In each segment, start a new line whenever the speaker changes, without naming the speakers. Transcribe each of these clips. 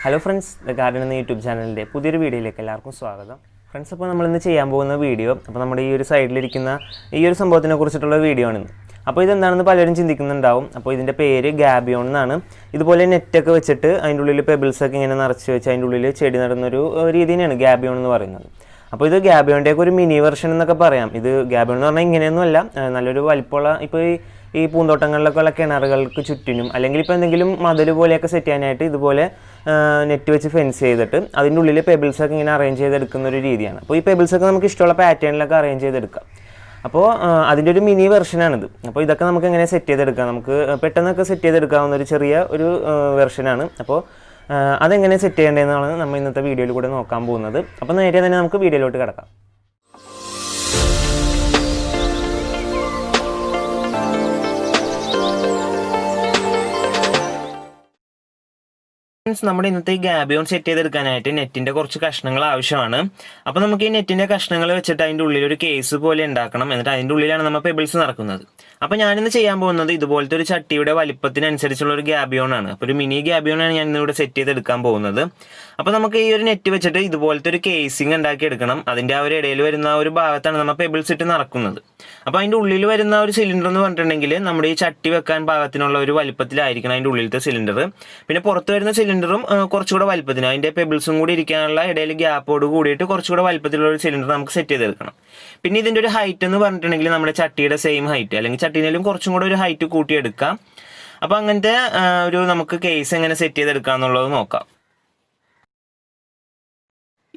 Hello friends, the garden എന്ന YouTube ചാനലിൻ്റെ പുതിയൊരു വീഡിയോയിലേക്ക് എല്ലാവർക്കും സ്വാഗതം. ഫ്രണ്ട്സ്, അപ്പോൾ നമ്മളിന്ന് ചെയ്യാൻ പോകുന്ന വീഡിയോ നമ്മുടെ ഈ ഒരു സൈഡിലിരിക്കുന്ന ഈ ഒരു സംഭവത്തിനെ കുറിച്ചിട്ടുള്ള വീഡിയോ ആണ്. അപ്പോൾ ഇതെന്താണെന്ന് പലരും ചിന്തിക്കുന്നുണ്ടാവും. അപ്പോൾ ഇതിൻ്റെ പേര് ഗാബിയോൺ എന്നാണ്. ഇതുപോലെ നെറ്റൊക്കെ വെച്ചിട്ട് അതിൻ്റെ ഉള്ളിൽ പെബിൾസൊക്കെ ഇങ്ങനെ നിറച്ച് വെച്ച് അതിൻ്റെ ഉള്ളിൽ ചെടി നടുന്നൊരു രീതിയാണ് ഗാബിയോൺ എന്ന് പറയുന്നത്. അപ്പോൾ ഇത് ഗാബിയോൻ്റെയൊക്കെ ഒരു മിനി വെർഷൻ എന്നൊക്കെ പറയാം. ഇത് ഗാബിയോൺ എന്ന് പറഞ്ഞാൽ ഇങ്ങനെയൊന്നുമല്ല, നല്ലൊരു വലിപ്പമുള്ള ഇപ്പോൾ ഈ പൂന്തോട്ടങ്ങളിലൊക്കെ ഉള്ള കിണറുകൾക്ക് ചുറ്റിനും അല്ലെങ്കിൽ ഇപ്പോൾ എന്തെങ്കിലും മതിൽ പോലെയൊക്കെ സെറ്റ് ചെയ്യാനായിട്ട് ഇതുപോലെ നെറ്റ് വെച്ച് ഫെൻസ് ചെയ്തിട്ട് അതിൻ്റെ ഉള്ളിൽ പെബിൾസൊക്കെ ഇങ്ങനെ അറേഞ്ച് ചെയ്തെടുക്കുന്ന ഒരു രീതിയാണ്. അപ്പോൾ ഈ പെബിൾസൊക്കെ നമുക്ക് ഇഷ്ടമുള്ള പാറ്റേണിലൊക്കെ അറേഞ്ച് ചെയ്തെടുക്കാം. അപ്പോൾ അതിൻ്റെ ഒരു മിനി വെർഷനാണിത്. അപ്പോൾ ഇതൊക്കെ നമുക്ക് എങ്ങനെ സെറ്റ് ചെയ്തെടുക്കാം, നമുക്ക് പെട്ടെന്നൊക്കെ സെറ്റ് ചെയ്തെടുക്കാവുന്ന ഒരു ചെറിയ ഒരു വെർഷനാണ്. അപ്പോൾ അതെങ്ങനെ സെറ്റ് ചെയ്യേണ്ടതെന്നാണ് നമ്മൾ ഇന്നത്തെ വീഡിയോയിൽ കൂടെ നോക്കാൻ പോകുന്നത്. അപ്പോൾ നേരെ തന്നെ നമുക്ക് വീഡിയോയിലോട്ട് കിടക്കാം. നമ്മുടെ ഇന്നത്തെ ഈ ഗാബിയോൺ സെറ്റ് ചെയ്തെടുക്കാനായിട്ട് നെറ്റിന്റെ കുറച്ച് കഷ്ണങ്ങൾ ആവശ്യമാണ്. അപ്പോൾ നമുക്ക് ഈ നെറ്റിന്റെ കഷ്ണങ്ങൾ വെച്ചിട്ട് അതിൻ്റെ ഉള്ളിൽ ഒരു കേസ് പോലെ ഉണ്ടാക്കണം. എന്നിട്ട് അതിൻ്റെ ഉള്ളിലാണ് നമ്മൾ പെബിൾസ് നടക്കുന്നത്. അപ്പോൾ ഞാനിന്ന് ചെയ്യാൻ പോകുന്നത് ഇതുപോലത്തെ ഒരു ചട്ടിയുടെ വലിപ്പത്തിനനുസരിച്ചുള്ള ഒരു ഗാബിയോൺ ആണ്. അപ്പോൾ ഒരു മിനി ഗാബിയോൺ ആണ് ഞാൻ ഇന്നിവിടെ സെറ്റ് ചെയ്തെടുക്കാൻ പോകുന്നത്. അപ്പോൾ നമുക്ക് ഈ ഒരു നെറ്റ് വെച്ചിട്ട് ഇതുപോലത്തെ ഒരു കേസിങ് ഉണ്ടാക്കി എടുക്കണം. അതിൻ്റെ ആ ഒരു ഇടയിൽ വരുന്ന ഒരു ഭാഗത്താണ് നമ്മൾ പെബിൾസ് ഇട്ട് നടക്കുന്നത്. അപ്പോൾ അതിൻ്റെ ഉള്ളിൽ വരുന്ന ഒരു സിലിണ്ടർ എന്ന് പറഞ്ഞിട്ടുണ്ടെങ്കിൽ നമ്മുടെ ഈ ചട്ടി വെക്കാൻ പാകത്തിനുള്ള ഒരു വലിപ്പത്തിലായിരിക്കണം അതിൻ്റെ ഉള്ളിലത്തെ സിലിണ്ടർ. പിന്നെ പുറത്ത് വരുന്ന സിലിണ്ടറും കുറച്ചുകൂടെ വലിപ്പത്തിന് അതിൻ്റെ പെബിൾസും കൂടി ഇരിക്കാനുള്ള ഇടയിൽ ഗ്യാപ്പോട് കൂടിയിട്ട് കുറച്ചുകൂടെ വലിപ്പത്തിലുള്ള ഒരു സിലിണ്ടർ നമുക്ക് സെറ്റ് ചെയ്തെടുക്കണം. പിന്നെ ഇതിൻ്റെ ഒരു ഹൈറ്റ് എന്ന് പറഞ്ഞിട്ടുണ്ടെങ്കിൽ നമ്മുടെ ചട്ടിയുടെ സെയിം ഹൈറ്റ് അല്ലെങ്കിൽ ചട്ടീനേലും കുറച്ചും കൂടെ ഒരു ഹൈറ്റ് കൂട്ടിയെടുക്കാം. അപ്പോൾ അങ്ങനത്തെ ഒരു നമുക്ക് കേസ് എങ്ങനെ സെറ്റ് ചെയ്തെടുക്കാം എന്നുള്ളത് നോക്കാം.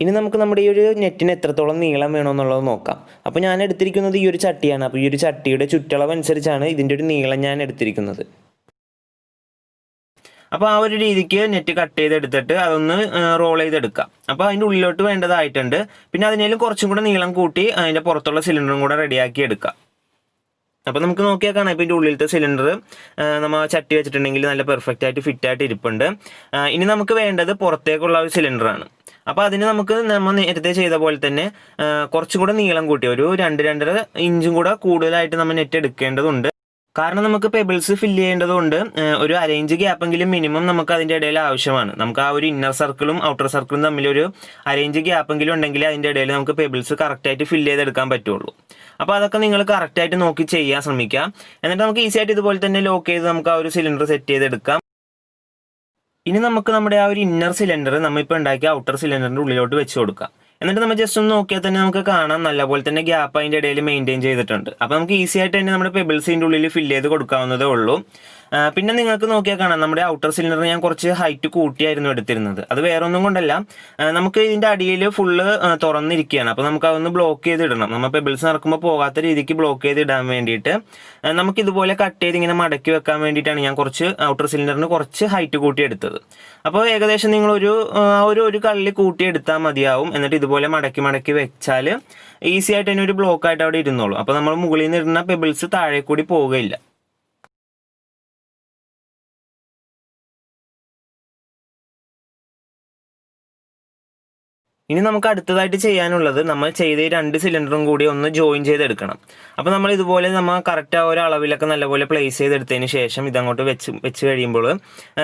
ഇനി നമുക്ക് നമ്മുടെ ഈ ഒരു നെറ്റിന് എത്രത്തോളം നീളം വേണമെന്നുള്ളത് നോക്കാം. അപ്പോൾ ഞാൻ എടുത്തിരിക്കുന്നത് ഈ ഒരു ചട്ടിയാണ്. അപ്പോൾ ഈ ഒരു ചട്ടിയുടെ ചുറ്റളവ് അനുസരിച്ചാണ് ഇതിൻ്റെ ഒരു നീളം ഞാൻ എടുത്തിരിക്കുന്നത്. അപ്പോൾ ആ ഒരു രീതിക്ക് നെറ്റ് കട്ട് ചെയ്തെടുത്തിട്ട് അതൊന്ന് റോൾ ചെയ്തെടുക്കാം. അപ്പോൾ അതിൻ്റെ ഉള്ളിലോട്ട് വേണ്ടതായിട്ടുണ്ട്. പിന്നെ അതിനേലും കുറച്ചും കൂടെ നീളം കൂട്ടി അതിൻ്റെ പുറത്തുള്ള സിലിണ്ടറും കൂടെ റെഡിയാക്കി എടുക്കാം. അപ്പോൾ നമുക്ക് നോക്കിയാൽ കാണാം, ഇപ്പോൾ ഇതിൻ്റെ ഉള്ളിലത്തെ സിലിണ്ടർ നമ്മൾ ചട്ടി വെച്ചിട്ടുണ്ടെങ്കിൽ നല്ല പെർഫെക്റ്റ് ആയിട്ട് ഫിറ്റായിട്ട് ഇരിപ്പുണ്ട്. ഇനി നമുക്ക് വേണ്ടത് പുറത്തേക്കുള്ള ഒരു സിലിണ്ടറാണ്. അപ്പോൾ അതിന് നമുക്ക് നമ്മൾ നേരത്തെ ചെയ്ത പോലെ തന്നെ കുറച്ചും കൂടെ നീളം കൂട്ടി ഒരു 2-2.5 ഇഞ്ചും കൂടെ കൂടുതലായിട്ട് നമ്മൾ നെറ്റ് എടുക്കേണ്ടതുണ്ട്. കാരണം നമുക്ക് പെബിൾസ് ഫില്ല് ചെയ്യേണ്ടതുകൊണ്ട് ഒരു അരയിഞ്ച് ഗ്യാപ്പെങ്കിലും മിനിമം നമുക്ക് അതിൻ്റെ ഇടയിൽ ആവശ്യമാണ്. നമുക്ക് ആ ഒരു ഇന്നർ സർക്കിളും ഔട്ടർ സർക്കിളും തമ്മിലൊരു അരയിഞ്ച് ഗ്യാപ്പെങ്കിലും ഉണ്ടെങ്കിൽ അതിൻ്റെ ഇടയിൽ നമുക്ക് പെബിൾസ് കറക്റ്റായിട്ട് ഫില്ല് ചെയ്തെടുക്കാൻ പറ്റുള്ളൂ. അപ്പോൾ അതൊക്കെ നിങ്ങൾ കറക്റ്റായിട്ട് നോക്കി ചെയ്യാൻ ശ്രമിക്കാം. എന്നിട്ട് നമുക്ക് ഈസി ആയിട്ട് ഇതുപോലെ തന്നെ ലോക്ക് ചെയ്ത് നമുക്ക് ആ ഒരു സിലിണ്ടർ സെറ്റ് ചെയ്തെടുക്കാം. ഇനി നമുക്ക് നമ്മുടെ ആ ഒരു ഇന്നർ സിലിണ്ടർ നമ്മളിപ്പോൾ ഉണ്ടാക്കിയ ഔട്ടർ സിലിണ്ടറിൻ്റെ ഉള്ളിലോട്ട് വെച്ച് കൊടുക്കാം. എന്നിട്ട് നമ്മൾ ജസ്റ്റ് ഒന്ന് നോക്കിയാൽ തന്നെ നമുക്ക് കാണാം നല്ലപോലെ തന്നെ ഗ്യാപ്പ് അതിൻ്റെ ഇടയിൽ മെയിൻറ്റെയിൻ ചെയ്തിട്ടുണ്ട്. അപ്പോൾ നമുക്ക് ഈസി ആയിട്ട് തന്നെ നമ്മുടെ പെബിൾസിൻ്റെ ഉള്ളിൽ ഫില്ല് ചെയ്ത് കൊടുക്കാവുന്നതേ ഉള്ളൂ. പിന്നെ നിങ്ങൾക്ക് നോക്കിയാൽ കാണാം നമ്മുടെ ഔട്ടർ സിലിണ്ടർ ഞാൻ കുറച്ച് ഹൈറ്റ് കൂട്ടിയായിരുന്നു എടുത്തിരുന്നത്. അത് വേറെ ഒന്നും കൊണ്ടല്ല, നമുക്ക് ഇതിൻ്റെ അടിയിൽ ഫുള്ള് തുറന്നിരിക്കുകയാണ്. അപ്പോൾ നമുക്ക് അതൊന്ന് ബ്ലോക്ക് ചെയ്തിടണം. നമ്മൾ പെബിൾസ് നടക്കുമ്പോൾ പോകാത്ത രീതിക്ക് ബ്ലോക്ക് ചെയ്ത് ഇടാൻ വേണ്ടിയിട്ട് നമുക്ക് ഇതുപോലെ കട്ട് ചെയ്ത് ഇങ്ങനെ മടക്കി വെക്കാൻ വേണ്ടിയിട്ടാണ് ഞാൻ കുറച്ച് ഔട്ടർ സിലിണ്ടറിന് കുറച്ച് ഹൈറ്റ് കൂട്ടി എടുത്തത്. അപ്പോൾ ഏകദേശം നിങ്ങളൊരു ഒരു കള്ളി കൂട്ടി എടുത്താൽ മതിയാവും. എന്നിട്ട് ഇതുപോലെ മടക്കി മടക്കി വെച്ചാൽ ഈസി ആയിട്ട് തന്നെ ഒരു ബ്ലോക്കായിട്ട് അവിടെ ഇരുന്നോളൂ. അപ്പോൾ നമ്മൾ മുകളിൽ നിന്ന് ഇടുന്ന പെബിൾസ് താഴെ കൂടി പോവുകയില്ല. ഇനി നമുക്ക് അടുത്തതായിട്ട് ചെയ്യാനുള്ളത് നമ്മൾ ചെയ്ത ഈ 2 സിലിണ്ടറും കൂടി ഒന്ന് ജോയിൻ ചെയ്തെടുക്കണം. അപ്പോൾ നമ്മൾ ഇതുപോലെ നമ്മൾ കറക്റ്റ് ആ ഒരു അളവിലൊക്കെ നല്ലപോലെ പ്ലേസ് ചെയ്തെടുത്തതിന് ശേഷം ഇതങ്ങോട്ട് വെച്ച് കഴിയുമ്പോൾ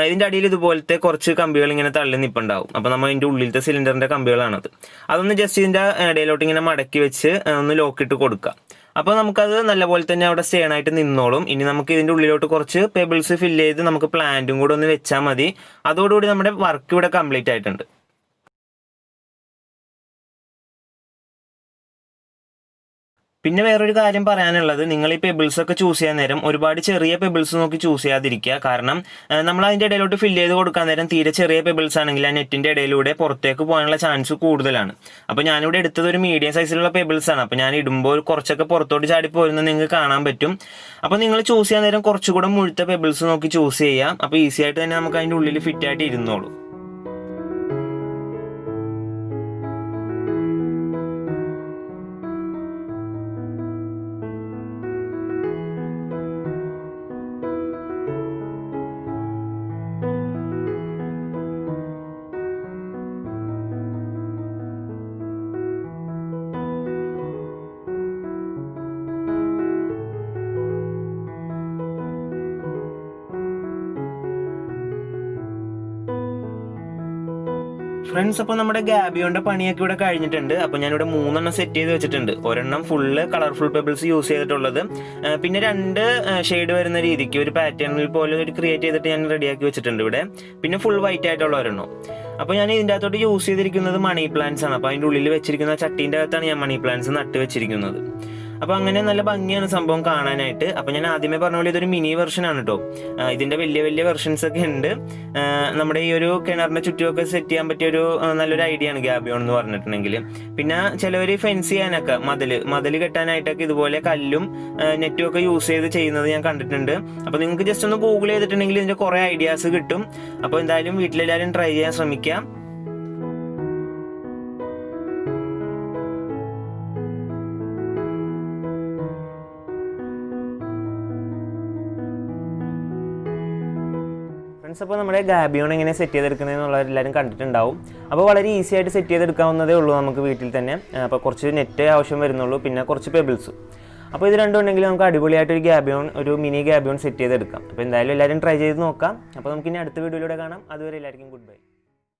ഇതിൻ്റെ അടിയിൽ ഇതുപോലത്തെ കുറച്ച് കമ്പികൾ ഇങ്ങനെ തള്ളി നിൽപ്പുണ്ടാവും. അപ്പോൾ നമ്മൾ ഇതിൻ്റെ ഉള്ളിലത്തെ സിലിണ്ടറിൻ്റെ കമ്പികളാണത്. അതൊന്ന് ജസ്റ്റ് ഇതിൻ്റെ ഇടയിലോട്ട് ഇങ്ങനെ മടക്കി വെച്ച് ഒന്ന് ലോക്കിട്ട് കൊടുക്കുക. അപ്പോൾ നമുക്കത് നല്ലപോലെ തന്നെ അവിടെ സ്റ്റേണായിട്ട് നിന്നോളും. ഇനി നമുക്ക് ഇതിൻ്റെ ഉള്ളിലോട്ട് കുറച്ച് പെബിൾസ് ഫില്ല് ചെയ്ത് നമുക്ക് പ്ലാന്റും കൂടെ ഒന്ന് വെച്ചാൽ മതി. അതോടുകൂടി നമ്മുടെ വർക്ക് ഇവിടെ കംപ്ലീറ്റ് ആയിട്ടുണ്ട്. പിന്നെ വേറൊരു കാര്യം പറയാനുള്ളത്, നിങ്ങൾ ഈ പെബിൾസ് ഒക്കെ ചൂസ് ചെയ്യാൻ നേരം ഒരുപാട് ചെറിയ പെബിൾസ് നോക്കി ചൂസ് ചെയ്യാതിരിക്കുക. കാരണം നമ്മൾ അതിൻ്റെ ഇടയിലോട്ട് ഫില്ല് ചെയ്ത് കൊടുക്കാൻ നേരം തീരെ ചെറിയ പെബിൾസ് ആണെങ്കിൽ ആ നെറ്റിൻ്റെ ഇടയിലൂടെ പുറത്തേക്ക് പോകാനുള്ള ചാൻസ് കൂടുതലാണ്. അപ്പോൾ ഞാനിവിടെ എടുത്തത് ഒരു മീഡിയം സൈസിലുള്ള പെബിൾസ് ആണ്. അപ്പോൾ ഞാൻ ഇടുമ്പോൾ കുറച്ചൊക്കെ പുറത്തോട്ട് ചാടി പോരുന്നത് നിങ്ങൾക്ക് കാണാൻ പറ്റും. അപ്പോൾ നിങ്ങൾ ചൂസ് ചെയ്യാൻ നേരം കുറച്ചുകൂടെ മുഴുത്ത പെബിൾസ് നോക്കി ചൂസ് ചെയ്യാം. അപ്പോൾ ഈസി ആയിട്ട് തന്നെ നമുക്ക് അതിൻ്റെ ഉള്ളിൽ ഫിറ്റായിട്ട് ഇരുന്നോളൂ. ഫ്രണ്ട്സ്, അപ്പോൾ നമ്മുടെ ഗാബിയോന്റെ പണിയൊക്കെ ഇവിടെ കഴിഞ്ഞിട്ടുണ്ട്. അപ്പോൾ ഞാനിവിടെ 3 സെറ്റ് ചെയ്ത് വെച്ചിട്ടുണ്ട്. ഒരെണ്ണം ഫുള്ള് കളർഫുൾ പെബിൾസ് യൂസ് ചെയ്തിട്ടുള്ളത്, പിന്നെ 2 ഷെയ്ഡ് വരുന്ന രീതിക്ക് ഒരു പാറ്റേണിൽ പോലെ ഒരു ക്രിയേറ്റ് ചെയ്തിട്ട് ഞാൻ റെഡിയാക്കി വെച്ചിട്ടുണ്ട് ഇവിടെ. പിന്നെ ഫുൾ വൈറ്റ് ആയിട്ടുള്ള ഒരെണ്ണം. അപ്പോൾ ഞാൻ ഇതിൻ്റെ അകത്തോട്ട് യൂസ് ചെയ്തിരിക്കുന്നത് മണി പ്ലാന്റ്സ് ആണ്. അപ്പോൾ അതിൻ്റെ ഉള്ളിൽ വെച്ചിരിക്കുന്ന ചട്ടീൻ്റെ അകത്താണ് ഞാൻ മണി പ്ലാന്റ്സ് നട്ട് വെച്ചിരിക്കുന്നത്. അപ്പോൾ അങ്ങനെ നല്ല ഭംഗിയാണ് സംഭവം കാണാനായിട്ട്. അപ്പോൾ ഞാൻ ആദ്യമേ പറഞ്ഞ പോലെ ഇതൊരു മിനി വെർഷൻ ആണ് കേട്ടോ. ഇതിൻ്റെ വലിയ വലിയ വെർഷൻസ് ഒക്കെ ഉണ്ട്. നമ്മുടെ ഈ ഒരു കിണറിൻ്റെ ചുറ്റുമൊക്കെ സെറ്റ് ചെയ്യാൻ പറ്റിയ ഒരു നല്ലൊരു ഐഡിയ ആണ് ഗാബിയോൺ എന്ന് പറഞ്ഞിട്ടുണ്ടെങ്കിൽ. പിന്നെ ചിലവർ ഫെൻസ് ചെയ്യാനൊക്കെ മതിൽ കെട്ടാനായിട്ടൊക്കെ ഇതുപോലെ കല്ലും നെറ്റും ഒക്കെ യൂസ് ചെയ്ത് ചെയ്യുന്നത് ഞാൻ കണ്ടിട്ടുണ്ട്. അപ്പോൾ നിങ്ങൾക്ക് ജസ്റ്റ് ഒന്ന് ഗൂഗിൾ ചെയ്തിട്ടുണ്ടെങ്കിൽ ഇതിൻ്റെ കുറേ ഐഡിയാസ് കിട്ടും. അപ്പോൾ എന്തായാലും വീട്ടിലെല്ലാവരും ട്രൈ ചെയ്യാൻ ശ്രമിക്കാം. ഫ്രണ്ട്സ്, അപ്പോൾ നമ്മുടെ ഗാബിയോൺ എങ്ങനെ സെറ്റ് ചെയ്തെടുക്കുന്നതെന്നുള്ളത് എല്ലാവരും കണ്ടിട്ടുണ്ടാവും. അപ്പോൾ വളരെ ഈസി ആയിട്ട് സെറ്റ് ചെയ്തെടുക്കാവുന്നതേ ഉള്ളൂ നമുക്ക് വീട്ടിൽ തന്നെ. അപ്പോൾ കുറച്ച് നെറ്റ് ആവശ്യം വരുന്നുള്ളൂ, പിന്നെ കുറച്ച് പെബിൾസും. അപ്പോൾ ഇത് രണ്ടും ഉണ്ടെങ്കിൽ നമുക്ക് അടിപൊളിയായിട്ടൊരു ഗാബിയോൺ, ഒരു മിനി ഗാബിയോൺ സെറ്റ് ചെയ്തെടുക്കാം. അപ്പോൾ എന്തായാലും എല്ലാവരും ട്രൈ ചെയ്ത് നോക്കാം. അപ്പോൾ നമുക്കിനി അടുത്ത വീഡിയോയിലൂടെ കാണാം. അതുവരെ എല്ലാവർക്കും ഗുഡ് ബൈ.